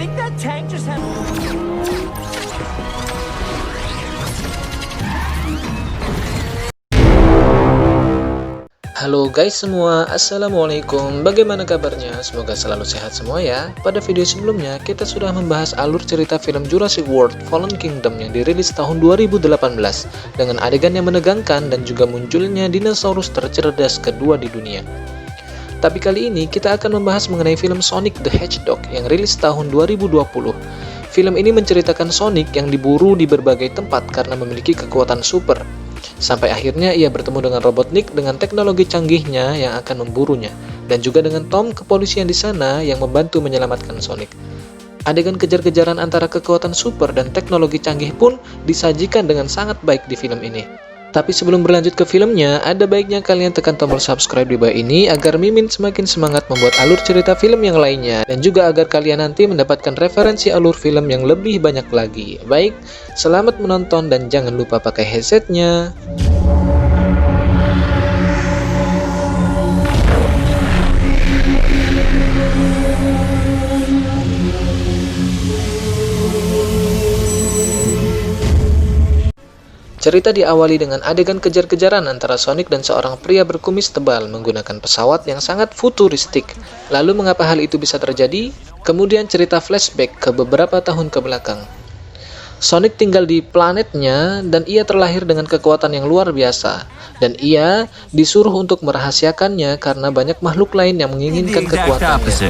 think that tank just had... Halo guys semua, assalamualaikum. Bagaimana kabarnya? Semoga selalu sehat semua ya. Pada video sebelumnya kita sudah membahas alur cerita film Jurassic World Fallen Kingdom yang dirilis tahun 2018 dengan adegan yang menegangkan dan juga munculnya dinosaurus tercerdas kedua di dunia. Tapi kali ini kita akan membahas mengenai film Sonic the Hedgehog yang rilis tahun 2020. Film ini menceritakan Sonic yang diburu di berbagai tempat karena memiliki kekuatan super. Sampai akhirnya ia bertemu dengan Robotnik dengan teknologi canggihnya yang akan memburunya, dan juga dengan Tom kepolisian di sana yang membantu menyelamatkan Sonic. Adegan kejar-kejaran antara kekuatan super dan teknologi canggih pun disajikan dengan sangat baik di film ini. Tapi sebelum berlanjut ke filmnya, ada baiknya kalian tekan tombol subscribe di bawah ini agar Mimin semakin semangat membuat alur cerita film yang lainnya, dan juga agar kalian nanti mendapatkan referensi alur film yang lebih banyak lagi. Baik, selamat menonton dan jangan lupa pakai headsetnya. Cerita diawali dengan adegan kejar-kejaran antara Sonic dan seorang pria berkumis tebal menggunakan pesawat yang sangat futuristik. Lalu mengapa hal itu bisa terjadi? Kemudian cerita flashback ke beberapa tahun ke belakang. Sonic tinggal di planetnya dan ia terlahir dengan kekuatan yang luar biasa. Dan ia disuruh untuk merahasiakannya karena banyak makhluk lain yang menginginkan kekuatannya.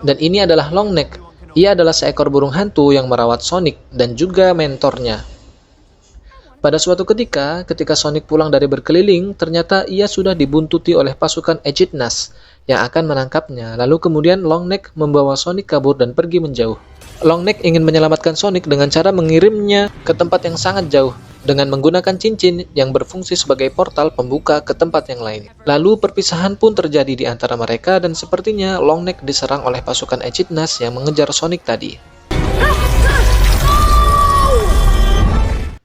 Dan ini adalah Longneck. Ia adalah seekor burung hantu yang merawat Sonic dan juga mentornya. Pada suatu ketika Sonic pulang dari berkeliling, ternyata ia sudah dibuntuti oleh pasukan Echidnas yang akan menangkapnya. Lalu kemudian Longneck membawa Sonic kabur dan pergi menjauh. Longneck ingin menyelamatkan Sonic dengan cara mengirimnya ke tempat yang sangat jauh dengan menggunakan cincin yang berfungsi sebagai portal pembuka ke tempat yang lain. Lalu perpisahan pun terjadi di antara mereka dan sepertinya Longneck diserang oleh pasukan Echidnas yang mengejar Sonic tadi.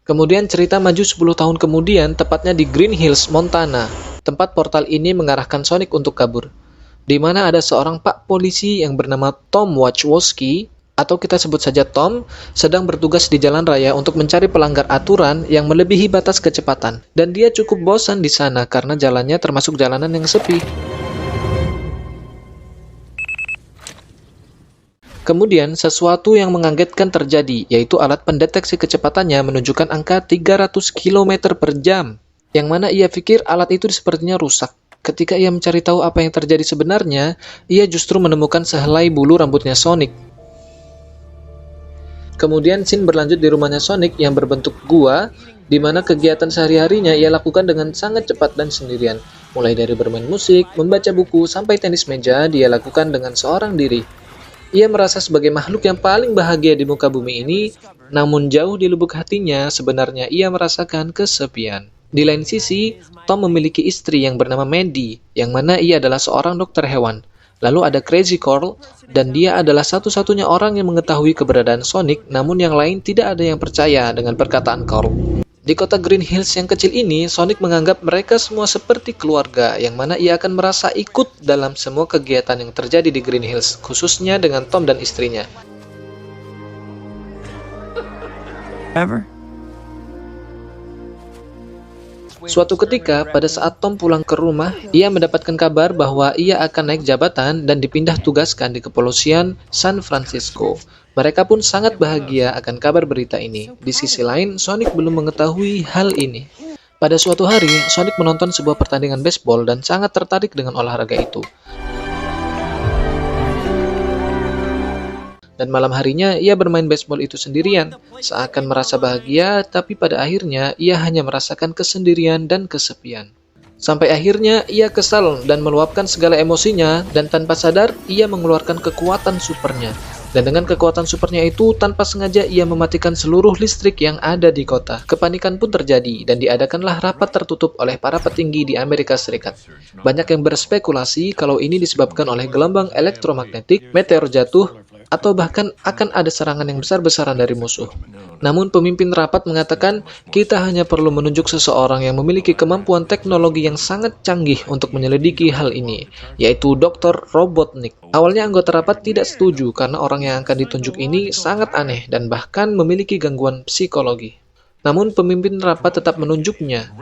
Kemudian cerita maju 10 tahun kemudian, tepatnya di Green Hills, Montana. Tempat portal ini mengarahkan Sonic untuk kabur, di mana ada seorang pak polisi yang bernama Tom Wachowski, atau kita sebut saja Tom, sedang bertugas di jalan raya untuk mencari pelanggar aturan yang melebihi batas kecepatan. Dan dia cukup bosan di sana karena jalannya termasuk jalanan yang sepi. Kemudian, sesuatu yang mengagetkan terjadi, yaitu alat pendeteksi kecepatannya menunjukkan angka 300 km per jam. Yang mana ia pikir alat itu sepertinya rusak. Ketika ia mencari tahu apa yang terjadi sebenarnya, ia justru menemukan sehelai bulu rambutnya Sonic. Kemudian scene berlanjut di rumahnya Sonic yang berbentuk gua, di mana kegiatan sehari-harinya ia lakukan dengan sangat cepat dan sendirian. Mulai dari bermain musik, membaca buku, sampai tenis meja dia lakukan dengan seorang diri. Ia merasa sebagai makhluk yang paling bahagia di muka bumi ini, namun jauh di lubuk hatinya sebenarnya ia merasakan kesepian. Di lain sisi, Tom memiliki istri yang bernama Mandy, yang mana ia adalah seorang dokter hewan. Lalu ada Crazy Carl, dan dia adalah satu-satunya orang yang mengetahui keberadaan Sonic, namun yang lain tidak ada yang percaya dengan perkataan Carl. Di kota Green Hills yang kecil ini, Sonic menganggap mereka semua seperti keluarga, yang mana ia akan merasa ikut dalam semua kegiatan yang terjadi di Green Hills, khususnya dengan Tom dan istrinya. Suatu ketika, pada saat Tom pulang ke rumah, ia mendapatkan kabar bahwa ia akan naik jabatan dan dipindah tugaskan di kepolisian San Francisco. Mereka pun sangat bahagia akan kabar berita ini. Di sisi lain, Sonic belum mengetahui hal ini. Pada suatu hari, Sonic menonton sebuah pertandingan baseball dan sangat tertarik dengan olahraga itu. Dan malam harinya ia bermain baseball itu sendirian, seakan merasa bahagia, tapi pada akhirnya ia hanya merasakan kesendirian dan kesepian. Sampai akhirnya ia kesal dan meluapkan segala emosinya, dan tanpa sadar ia mengeluarkan kekuatan supernya. Dan dengan kekuatan supernya itu, tanpa sengaja ia mematikan seluruh listrik yang ada di kota. Kepanikan pun terjadi, dan diadakanlah rapat tertutup oleh para petinggi di Amerika Serikat. Banyak yang berspekulasi kalau ini disebabkan oleh gelombang elektromagnetik, meteor jatuh, atau bahkan akan ada serangan yang besar-besaran dari musuh. Namun pemimpin rapat mengatakan, kita hanya perlu menunjuk seseorang yang memiliki kemampuan teknologi yang sangat canggih untuk menyelidiki hal ini, yaitu Dr. Robotnik. Awalnya anggota rapat tidak setuju karena orang yang akan ditunjuk ini sangat aneh dan bahkan memiliki gangguan psikologi. Namun pemimpin rapat tetap menunjuknya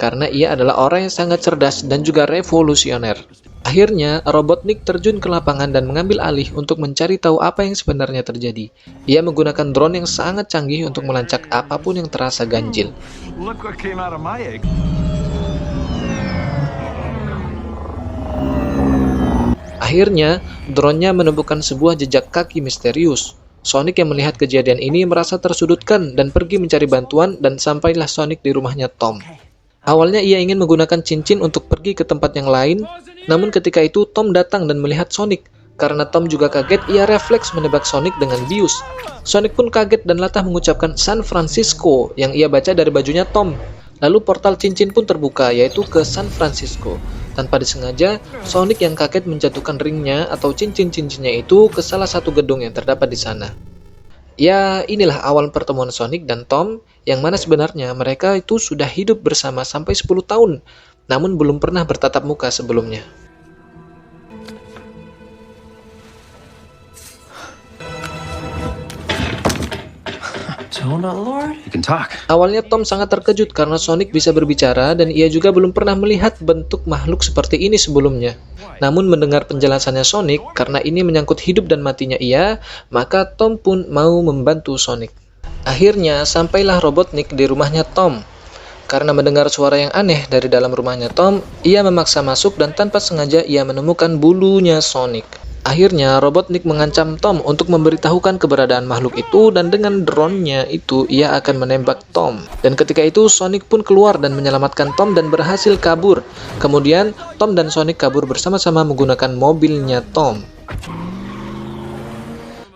karena ia adalah orang yang sangat cerdas dan juga revolusioner. Akhirnya, Robotnik terjun ke lapangan dan mengambil alih untuk mencari tahu apa yang sebenarnya terjadi. Ia menggunakan drone yang sangat canggih untuk melacak apapun yang terasa ganjil. Akhirnya, drone-nya menemukan sebuah jejak kaki misterius. Sonic yang melihat kejadian ini merasa tersudutkan dan pergi mencari bantuan dan sampailah Sonic di rumahnya Tom. Awalnya ia ingin menggunakan cincin untuk pergi ke tempat yang lain, namun ketika itu Tom datang dan melihat Sonic. Karena Tom juga kaget, ia refleks menebak Sonic dengan bius. Sonic pun kaget dan latah mengucapkan San Francisco yang ia baca dari bajunya Tom. Lalu portal cincin pun terbuka, yaitu ke San Francisco. Tanpa disengaja, Sonic yang kaget menjatuhkan ringnya atau cincin-cincinnya itu ke salah satu gedung yang terdapat di sana. Ya, inilah awal pertemuan Sonic dan Tom, yang mana sebenarnya mereka itu sudah hidup bersama sampai 10 tahun, namun belum pernah bertatap muka sebelumnya. Awalnya Tom sangat terkejut karena Sonic bisa berbicara dan ia juga belum pernah melihat bentuk makhluk seperti ini sebelumnya. Namun mendengar penjelasannya Sonic, karena ini menyangkut hidup dan matinya ia, maka Tom pun mau membantu Sonic. Akhirnya sampailah Robotnik di rumahnya Tom. Karena mendengar suara yang aneh dari dalam rumahnya Tom, ia memaksa masuk dan tanpa sengaja ia menemukan bulunya Sonic. Akhirnya Robotnik mengancam Tom untuk memberitahukan keberadaan makhluk itu dan dengan drone-nya itu ia akan menembak Tom. Dan ketika itu Sonic pun keluar dan menyelamatkan Tom dan berhasil kabur. Kemudian Tom dan Sonic kabur bersama-sama menggunakan mobilnya Tom.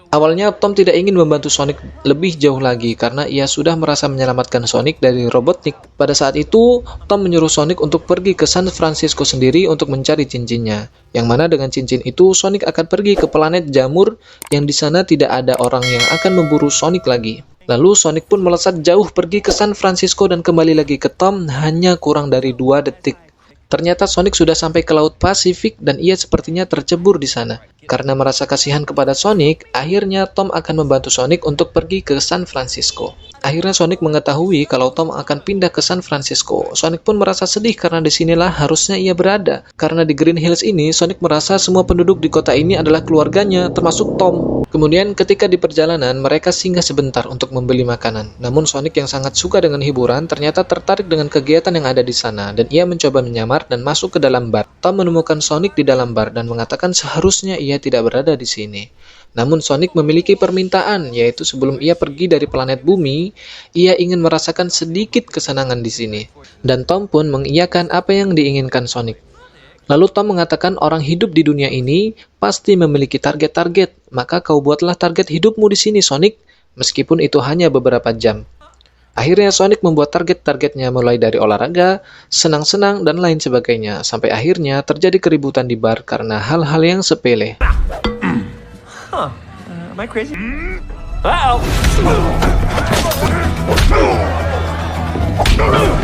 Awalnya Tom tidak ingin membantu Sonic lebih jauh lagi karena ia sudah merasa menyelamatkan Sonic dari Robotnik. Pada saat itu, Tom menyuruh Sonic untuk pergi ke San Francisco sendiri untuk mencari cincinnya. Yang mana dengan cincin itu Sonic akan pergi ke planet Jamur yang di sana tidak ada orang yang akan memburu Sonic lagi. Lalu Sonic pun melesat jauh pergi ke San Francisco dan kembali lagi ke Tom hanya kurang dari 2 detik. Ternyata Sonic sudah sampai ke Laut Pasifik dan ia sepertinya tercebur di sana. Karena merasa kasihan kepada Sonic, akhirnya Tom akan membantu Sonic untuk pergi ke San Francisco. Akhirnya Sonic mengetahui kalau Tom akan pindah ke San Francisco. Sonic pun merasa sedih karena disinilah harusnya ia berada. Karena di Green Hills ini, Sonic merasa semua penduduk di kota ini adalah keluarganya, termasuk Tom. Kemudian ketika di perjalanan, mereka singgah sebentar untuk membeli makanan. Namun Sonic yang sangat suka dengan hiburan ternyata tertarik dengan kegiatan yang ada di sana dan ia mencoba menyamar dan masuk ke dalam bar. Tom menemukan Sonic di dalam bar dan mengatakan seharusnya ia tidak berada di sini. Namun Sonic memiliki permintaan, yaitu sebelum ia pergi dari planet bumi, ia ingin merasakan sedikit kesenangan di sini. Dan Tom pun mengiyakan apa yang diinginkan Sonic. Lalu Tom mengatakan orang hidup di dunia ini pasti memiliki target-target, maka kau buatlah target hidupmu di sini Sonic, meskipun itu hanya beberapa jam. Akhirnya Sonic membuat target-targetnya mulai dari olahraga, senang-senang, dan lain sebagainya, sampai akhirnya terjadi keributan di bar karena hal-hal yang sepele. Am I crazy? Uh-oh!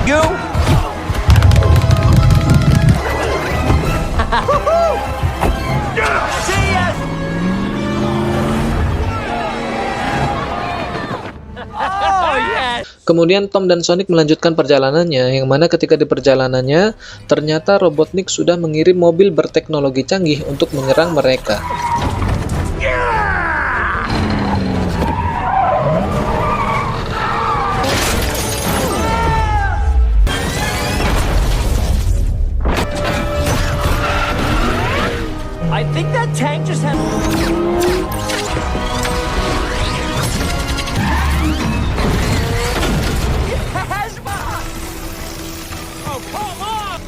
You! See ya! Oh, yes! Kemudian Tom dan Sonic melanjutkan perjalanannya, yang mana ketika di perjalanannya, ternyata Robotnik sudah mengirim mobil berteknologi canggih untuk menyerang mereka. I think that tank just had...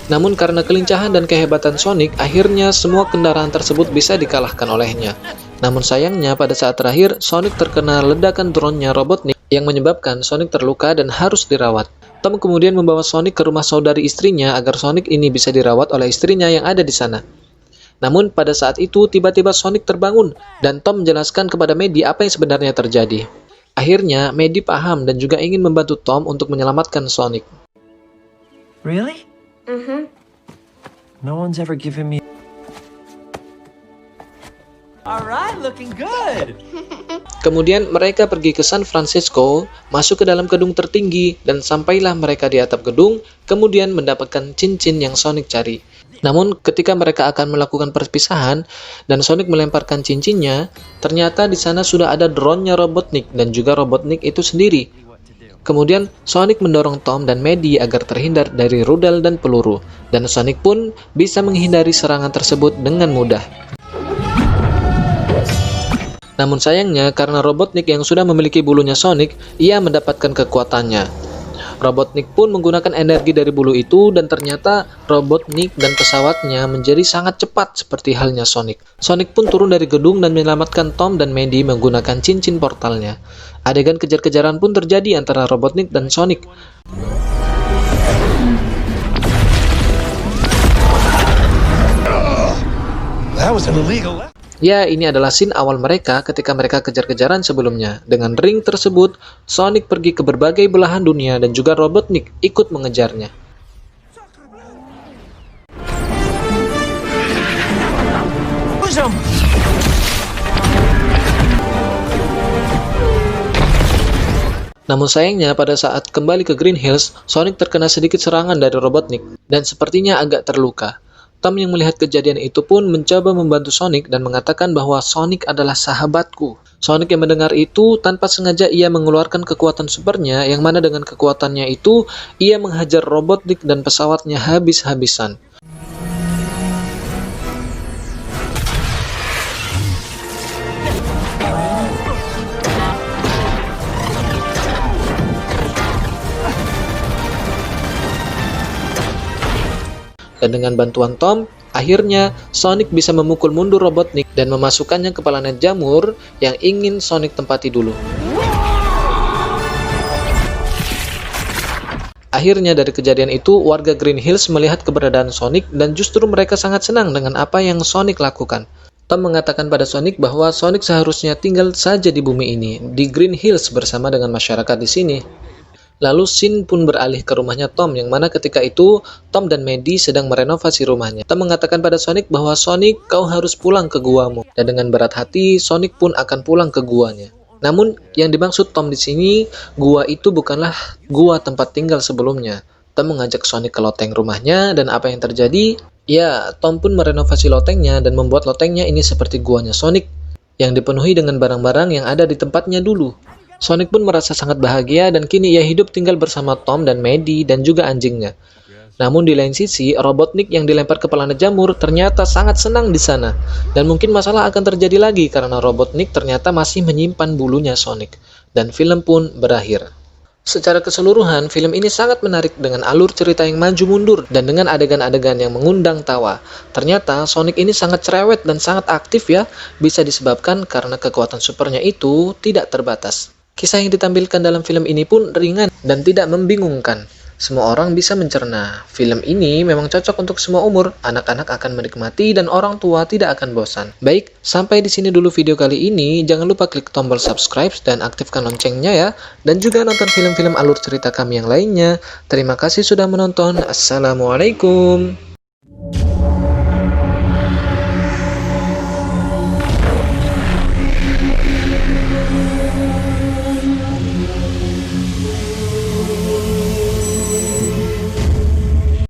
Namun karena kelincahan dan kehebatan Sonic, akhirnya semua kendaraan tersebut bisa dikalahkan olehnya. Namun sayangnya pada saat terakhir, Sonic terkena ledakan drone-nya Robotnik yang menyebabkan Sonic terluka dan harus dirawat. Tom kemudian membawa Sonic ke rumah saudari istrinya agar Sonic ini bisa dirawat oleh istrinya yang ada di sana. Namun pada saat itu tiba-tiba Sonic terbangun dan Tom menjelaskan kepada Maddie apa yang sebenarnya terjadi. Akhirnya Maddie paham dan juga ingin membantu Tom untuk menyelamatkan Sonic. Really? No one's ever given me... Alright, looking good. Kemudian mereka pergi ke San Francisco, masuk ke dalam gedung tertinggi, dan sampailah mereka di atap gedung, kemudian mendapatkan cincin yang Sonic cari. Namun ketika mereka akan melakukan perpisahan, dan Sonic melemparkan cincinnya, ternyata di sana sudah ada drone-nya Robotnik dan juga Robotnik itu sendiri. Kemudian Sonic mendorong Tom dan Maddie agar terhindar dari rudal dan peluru, dan Sonic pun bisa menghindari serangan tersebut dengan mudah. Namun sayangnya, karena Robotnik yang sudah memiliki bulunya Sonic, ia mendapatkan kekuatannya. Robotnik pun menggunakan energi dari bulu itu, dan ternyata Robotnik dan pesawatnya menjadi sangat cepat seperti halnya Sonic. Sonic pun turun dari gedung dan menyelamatkan Tom dan Maddie menggunakan cincin portalnya. Adegan kejar-kejaran pun terjadi antara Robotnik dan Sonic. That was an illegal. Ya, ini adalah scene awal mereka ketika mereka kejar-kejaran sebelumnya. Dengan ring tersebut, Sonic pergi ke berbagai belahan dunia dan juga Robotnik ikut mengejarnya. Push 'em. Namun sayangnya pada saat kembali ke Green Hills, Sonic terkena sedikit serangan dari Robotnik dan sepertinya agak terluka. Tom yang melihat kejadian itu pun mencoba membantu Sonic dan mengatakan bahwa Sonic adalah sahabatku. Sonic yang mendengar itu, tanpa sengaja ia mengeluarkan kekuatan supernya, yang mana dengan kekuatannya itu, ia menghajar Robotnik dan pesawatnya habis-habisan. Dan dengan bantuan Tom, akhirnya Sonic bisa memukul mundur Robotnik dan memasukkannya ke planet jamur yang ingin Sonic tempati dulu. Akhirnya dari kejadian itu, warga Green Hills melihat keberadaan Sonic dan justru mereka sangat senang dengan apa yang Sonic lakukan. Tom mengatakan pada Sonic bahwa Sonic seharusnya tinggal saja di bumi ini, di Green Hills bersama dengan masyarakat di sini. Lalu scene pun beralih ke rumahnya Tom, yang mana ketika itu Tom dan Maddie sedang merenovasi rumahnya. Tom mengatakan pada Sonic bahwa Sonic, kau harus pulang ke guamu. Dan dengan berat hati, Sonic pun akan pulang ke guanya. Namun yang dimaksud Tom di sini, gua itu bukanlah gua tempat tinggal sebelumnya. Tom mengajak Sonic ke loteng rumahnya, dan apa yang terjadi? Ya, Tom pun merenovasi lotengnya dan membuat lotengnya ini seperti guanya Sonic, yang dipenuhi dengan barang-barang yang ada di tempatnya dulu. Sonic pun merasa sangat bahagia dan kini ia hidup tinggal bersama Tom dan Maddie dan juga anjingnya. Namun di lain sisi, Robotnik yang dilempar ke planet jamur ternyata sangat senang di sana. Dan mungkin masalah akan terjadi lagi karena Robotnik ternyata masih menyimpan bulunya Sonic. Dan film pun berakhir. Secara keseluruhan, film ini sangat menarik dengan alur cerita yang maju mundur dan dengan adegan-adegan yang mengundang tawa. Ternyata Sonic ini sangat cerewet dan sangat aktif ya, bisa disebabkan karena kekuatan supernya itu tidak terbatas. Kisah yang ditampilkan dalam film ini pun ringan dan tidak membingungkan. Semua orang bisa mencerna. Film ini memang cocok untuk semua umur. Anak-anak akan menikmati dan orang tua tidak akan bosan. Baik, sampai di sini dulu video kali ini. Jangan lupa klik tombol subscribe dan aktifkan loncengnya ya. Dan juga nonton film-film alur cerita kami yang lainnya. Terima kasih sudah menonton. Assalamualaikum.